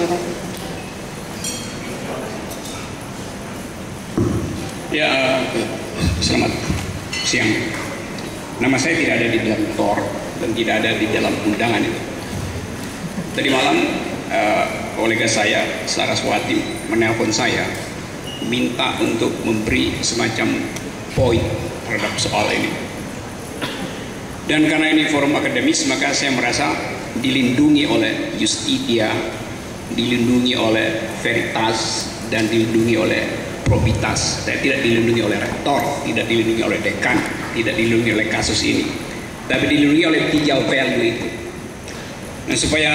silakan. Ya, selamat siang. Nama saya tidak ada di dalam TOR dan tidak ada di dalam undangan itu. Tadi malam kolega saya, Saraswati, menelpon saya minta untuk memberi semacam poin terhadap soal ini. Dan karena ini forum akademis, maka saya merasa dilindungi oleh Justitia, dilindungi oleh Veritas, dan dilindungi oleh Probitas. Saya tidak dilindungi oleh rektor, tidak dilindungi oleh dekan, tidak dilindungi oleh kasus ini, tapi dilindungi oleh 3 value itu. Nah, supaya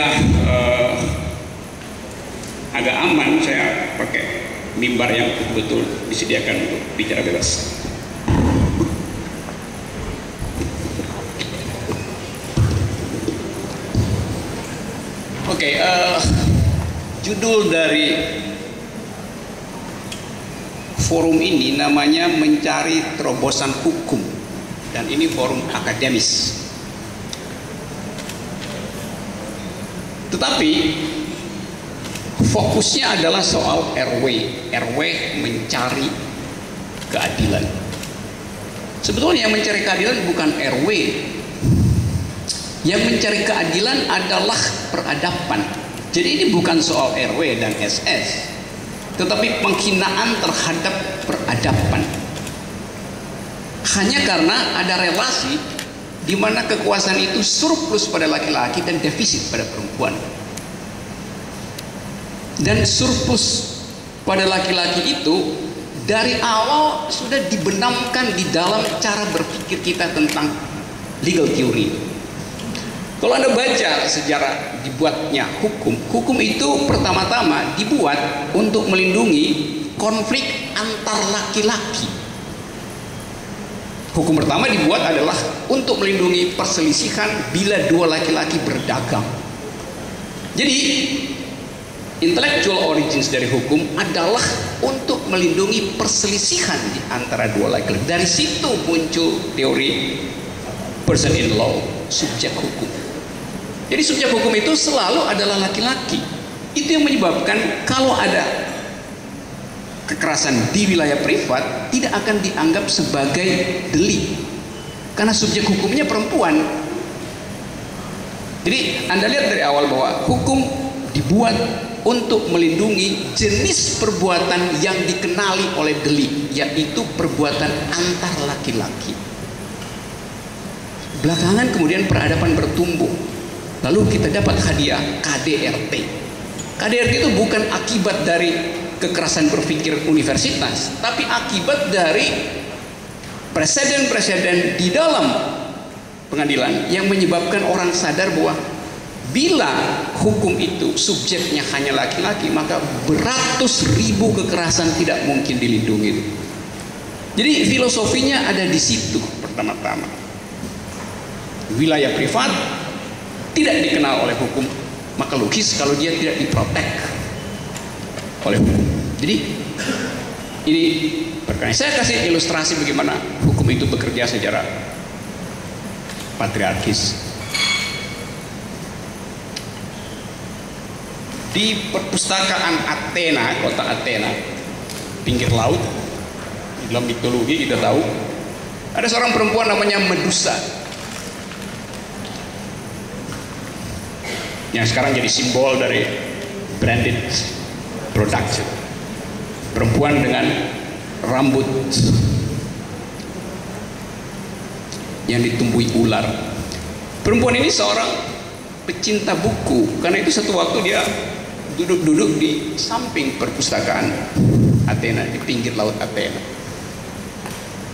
agak aman, saya pakai mimbar yang betul-betul disediakan untuk bicara bebas. Oke, judul dari forum ini namanya mencari terobosan hukum, dan ini forum akademis. Tetapi fokusnya adalah soal RW mencari keadilan. Sebetulnya yang mencari keadilan bukan RW. Yang mencari keadilan adalah peradaban. Jadi ini bukan soal RW dan SS, tetapi penghinaan terhadap peradaban. Hanya karena ada relasi di mana kekuasaan itu surplus pada laki-laki dan defisit pada perempuan. Dan surplus pada laki-laki itu dari awal sudah dibenamkan di dalam cara berpikir kita tentang legal theory. Kalau Anda baca sejarah dibuatnya hukum itu pertama-tama dibuat untuk melindungi konflik antar laki-laki. Hukum pertama dibuat adalah untuk melindungi perselisihan bila 2 laki-laki berdagang. Jadi intellectual origins dari hukum adalah untuk melindungi perselisihan di antara 2 laki-laki. Dari situ muncul teori person in law, subjek hukum. Jadi subjek hukum itu selalu adalah laki-laki. Itu yang menyebabkan kalau ada kekerasan di wilayah privat tidak akan dianggap sebagai delik, karena subjek hukumnya perempuan. Jadi Anda lihat dari awal bahwa hukum dibuat untuk melindungi jenis perbuatan yang dikenali oleh delik, yaitu perbuatan antar laki-laki. Belakangan kemudian peradaban bertumbuh. Lalu kita dapat hadiah KDRT. KDRT itu bukan akibat dari kekerasan berpikir universitas, tapi akibat dari presiden-presiden di dalam pengadilan yang menyebabkan orang sadar bahwa bila hukum itu subjeknya hanya laki-laki, maka beratus ribu kekerasan tidak mungkin dilindungi. Jadi filosofinya ada di situ pertama-tama. Wilayah privat tidak dikenal oleh hukum, maka logis kalau dia tidak diprotek oleh hukum. Jadi ini perkara. Saya kasih ilustrasi bagaimana hukum itu bekerja secara patriarkis. Di perpustakaan Athena, kota Athena, pinggir laut, di dalam mitologi kita tahu ada seorang perempuan namanya Medusa, yang sekarang jadi simbol dari branded production. Perempuan dengan rambut yang ditumbuhi ular. Perempuan ini seorang pecinta buku, karena itu satu waktu dia duduk-duduk di samping perpustakaan Athena, di pinggir laut Athena.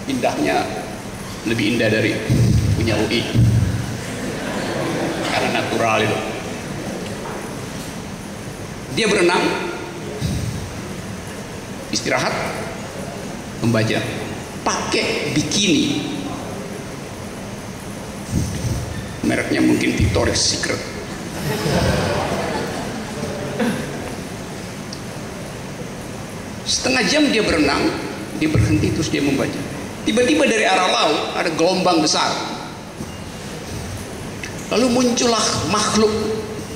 Indahnya lebih indah dari punya UI, karena natural itu. Dia berenang, istirahat, membaca, pakai bikini, mereknya mungkin Victoria's Secret. Setengah jam dia berenang, dia berhenti terus dia membaca. Tiba-tiba dari arah laut ada gelombang besar, lalu muncullah makhluk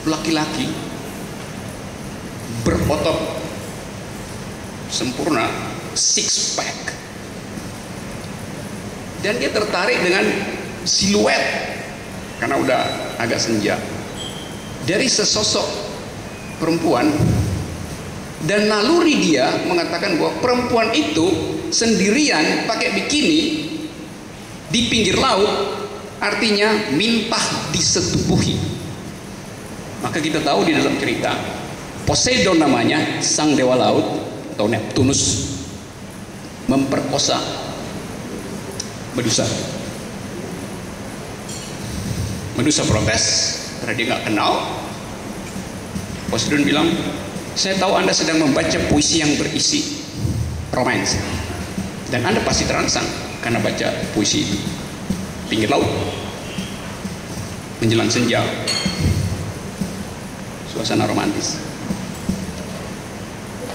laki-laki berotot sempurna, six pack, dan dia tertarik dengan siluet karena udah agak senja dari sesosok perempuan, dan naluri dia mengatakan bahwa perempuan itu sendirian pakai bikini di pinggir laut artinya minta disetubuhi. Maka kita tahu di dalam cerita Poseidon namanya, sang dewa laut atau Neptunus, memperkosa Medusa. Medusa protes karena dia nggak kenal. Poseidon bilang, saya tahu Anda sedang membaca puisi yang berisi romance, dan Anda pasti terangsang karena baca puisi itu. Pinggir laut, menjelang senja, suasana romantis.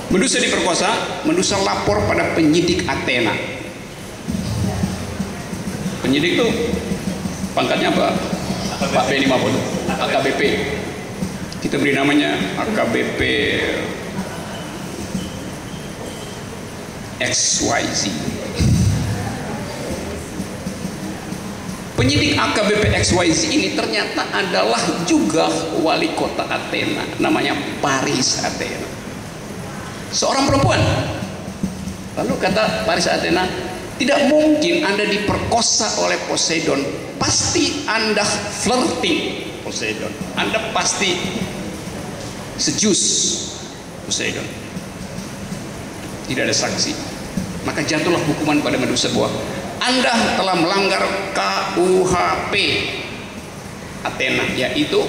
Medusa diperkosa, Medusa lapor pada penyidik Athena. Penyidik itu pangkatnya apa? Pak Benny Mapodo, AKBP. Kita beri namanya AKBP XYZ. Penyidik AKBP XYZ ini ternyata adalah juga wali kota Athena, namanya Paris Athena, seorang perempuan. Lalu kata Paris Athena, tidak mungkin Anda diperkosa oleh Poseidon, pasti Anda flirting Poseidon, Anda pasti seduce Poseidon. Tidak ada saksi, maka jatuhlah hukuman pada Medusa bahwa Anda telah melanggar KUHP Athena, yaitu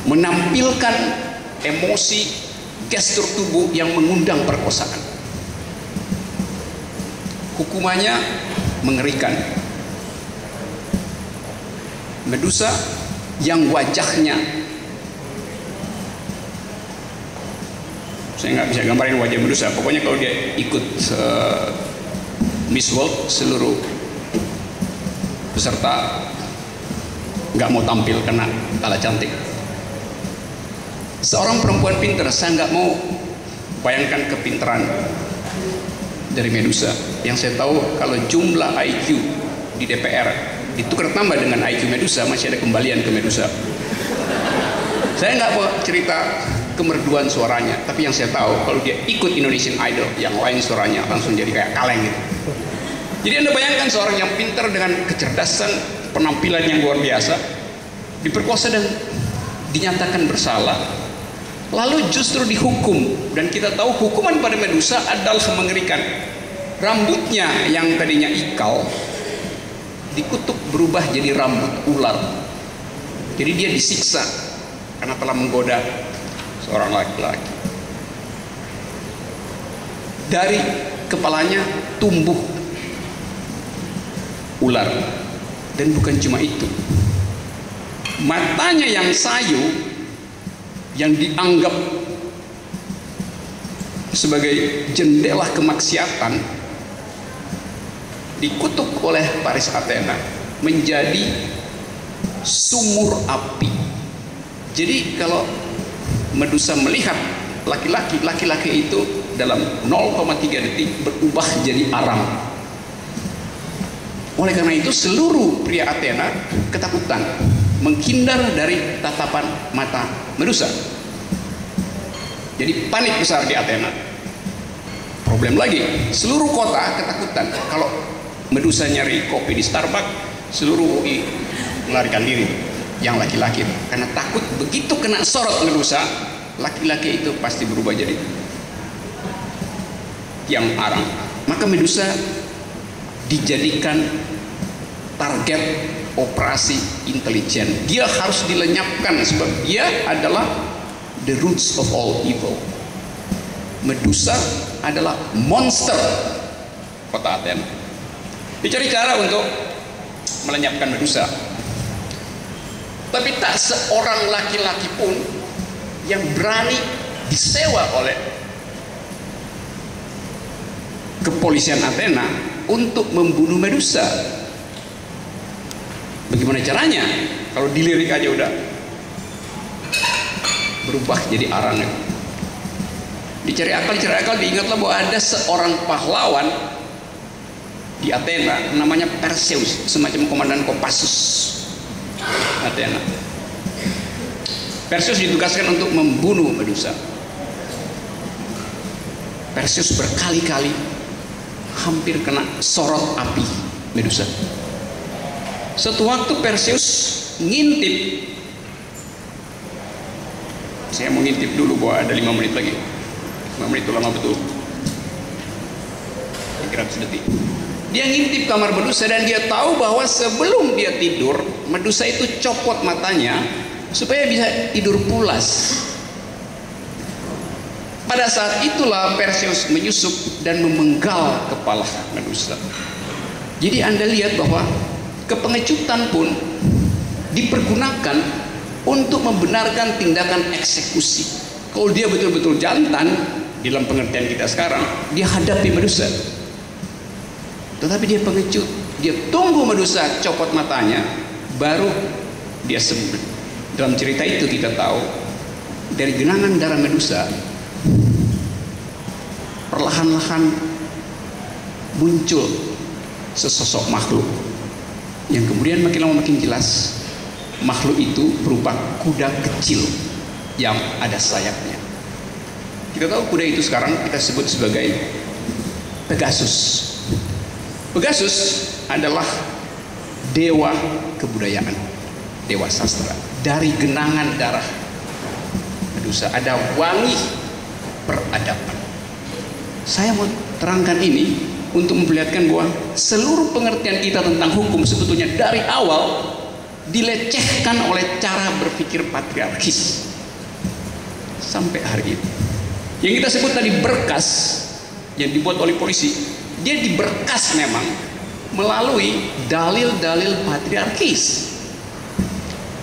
menampilkan emosi, gestur tubuh yang mengundang perkosaan. Hukumannya mengerikan. Medusa yang wajahnya, saya nggak bisa gambarin wajah Medusa, pokoknya kalau dia ikut Miss World, seluruh peserta nggak mau tampil karena kalah cantik. Seorang perempuan pintar, saya nggak mau bayangkan kepintaran dari Medusa. Yang saya tahu, kalau jumlah IQ di DPR ditukar tambah dengan IQ Medusa, masih ada kembalian ke Medusa. Saya nggak mau cerita kemerduan suaranya, tapi yang saya tahu kalau dia ikut Indonesian Idol, yang lain suaranya langsung jadi kayak kaleng gitu. Jadi Anda bayangkan seorang yang pintar dengan kecerdasan, penampilan yang luar biasa, diperkosa dan dinyatakan bersalah, lalu justru dihukum. Dan kita tahu hukuman pada Medusa adalah mengerikan. Rambutnya yang tadinya ikal dikutuk berubah jadi rambut ular. Jadi dia disiksa karena telah menggoda seorang laki-laki. Dari kepalanya tumbuh ular, dan bukan cuma itu, matanya yang sayu, yang dianggap sebagai jendela kemaksiatan, dikutuk oleh Paris Athena menjadi sumur api. Jadi kalau Medusa melihat laki-laki itu dalam 0,3 detik berubah jadi arang. Oleh karena itu seluruh pria Athena ketakutan, menghindar dari tatapan mata Medusa. Jadi panik besar di Athena. Problem lagi, seluruh kota ketakutan. Kalau Medusa nyari kopi di Starbucks, seluruh UI melarikan diri, yang laki-laki, karena takut begitu kena sorot Medusa, laki-laki itu pasti berubah jadi tiang arang. Maka Medusa dijadikan target operasi intelijen. Dia harus dilenyapkan sebab dia adalah the roots of all evil. Medusa adalah monster kota Athena. Dicari cara untuk melenyapkan Medusa, tapi tak seorang laki-laki pun yang berani disewa oleh kepolisian Athena untuk membunuh Medusa. Bagaimana caranya? Kalau dilirik aja udah berubah jadi arang. Dicari akal, diingatlah bahwa ada seorang pahlawan di Athena namanya Perseus, semacam komandan Kopassus Athena. Perseus ditugaskan untuk membunuh Medusa. Perseus berkali-kali hampir kena sorot api Medusa. Suatu waktu Perseus ngintip. Saya mau ngintip dulu bahwa ada 5 menit lagi. 5 menit itu lama betul. Kira 100 detik. Dia ngintip kamar Medusa dan dia tahu bahwa sebelum dia tidur, Medusa itu copot matanya supaya bisa tidur pulas. Pada saat itulah Perseus menyusup dan memenggal kepala Medusa. Jadi Anda lihat bahwa kepengecutan pun dipergunakan untuk membenarkan tindakan eksekusi. Kalau dia betul-betul jantan, dalam pengertian kita sekarang, dia hadapi Medusa. Tetapi dia pengecut, dia tunggu Medusa copot matanya, baru dia sembuh. Dalam cerita itu kita tahu dari genangan darah Medusa perlahan-lahan muncul sesosok makhluk yang kemudian makin lama makin jelas. Makhluk itu berupa kuda kecil yang ada sayapnya. Kita tahu kuda itu sekarang kita sebut sebagai Pegasus. Pegasus adalah dewa kebudayaan, dewa sastra. Dari genangan darah Medusa ada wangi peradaban. Saya mau terangkan ini untuk memperlihatkan bahwa seluruh pengertian kita tentang hukum sebetulnya dari awal dilecehkan oleh cara berpikir patriarkis sampai hari ini. Yang kita sebut tadi berkas yang dibuat oleh polisi, dia diberkas memang melalui dalil-dalil patriarkis.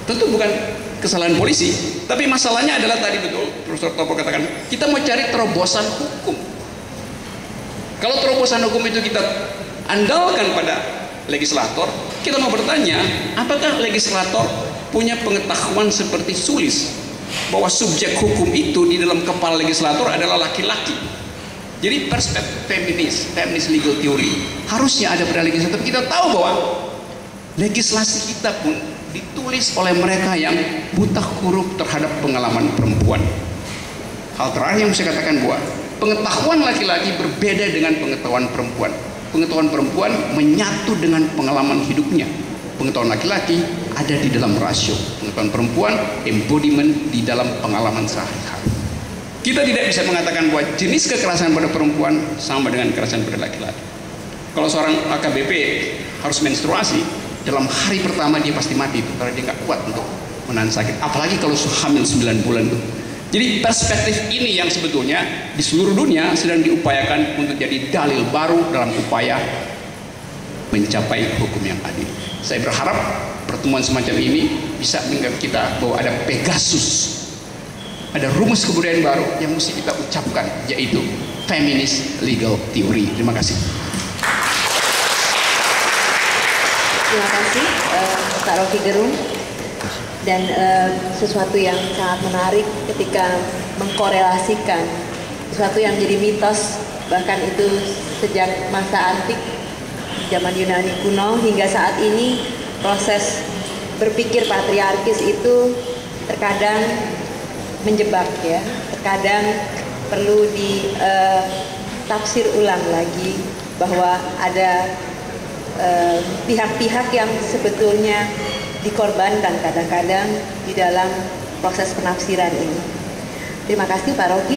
Tentu bukan kesalahan polisi, tapi masalahnya adalah tadi betul Profesor Topo katakan, kita mau cari terobosan hukum. Kalau terobosan hukum itu kita andalkan pada legislator, kita mau bertanya, apakah legislator punya pengetahuan seperti Sulis bahwa subjek hukum itu di dalam kepala legislator adalah laki-laki? Jadi perspektif feminis legal theory harusnya ada pada legislator. Kita tahu bahwa legislasi kita pun ditulis oleh mereka yang buta huruf terhadap pengalaman perempuan. Hal terakhir yang saya katakan bahwa pengetahuan laki-laki berbeda dengan pengetahuan perempuan. Pengetahuan perempuan menyatu dengan pengalaman hidupnya. Pengetahuan laki-laki ada di dalam rasio. Pengetahuan perempuan embodiment di dalam pengalaman sehari-hari. Kita tidak bisa mengatakan bahwa jenis kekerasan pada perempuan sama dengan kekerasan pada laki-laki. Kalau seorang AKBP harus menstruasi, dalam hari pertama dia pasti mati karena dia nggak kuat untuk menahan sakit. Apalagi kalau hamil 9 bulan itu. Jadi perspektif ini yang sebetulnya di seluruh dunia sedang diupayakan untuk jadi dalil baru dalam upaya mencapai hukum yang adil. Saya berharap pertemuan semacam ini bisa mengingat kita bahwa ada Pegasus, ada rumus kebudayaan baru yang mesti kita ucapkan, yaitu feminist legal theory. Terima kasih. Terima kasih Pak Rocky Gerung. Dan sesuatu yang sangat menarik ketika mengkorelasikan sesuatu yang menjadi mitos, bahkan itu sejak masa antik, zaman Yunani kuno hingga saat ini, proses berpikir patriarkis itu terkadang menjebak ya, terkadang perlu ditafsir ulang lagi bahwa ada pihak-pihak yang sebetulnya dikorbankan kadang-kadang di dalam proses penafsiran ini. Terima kasih Pak Rocky.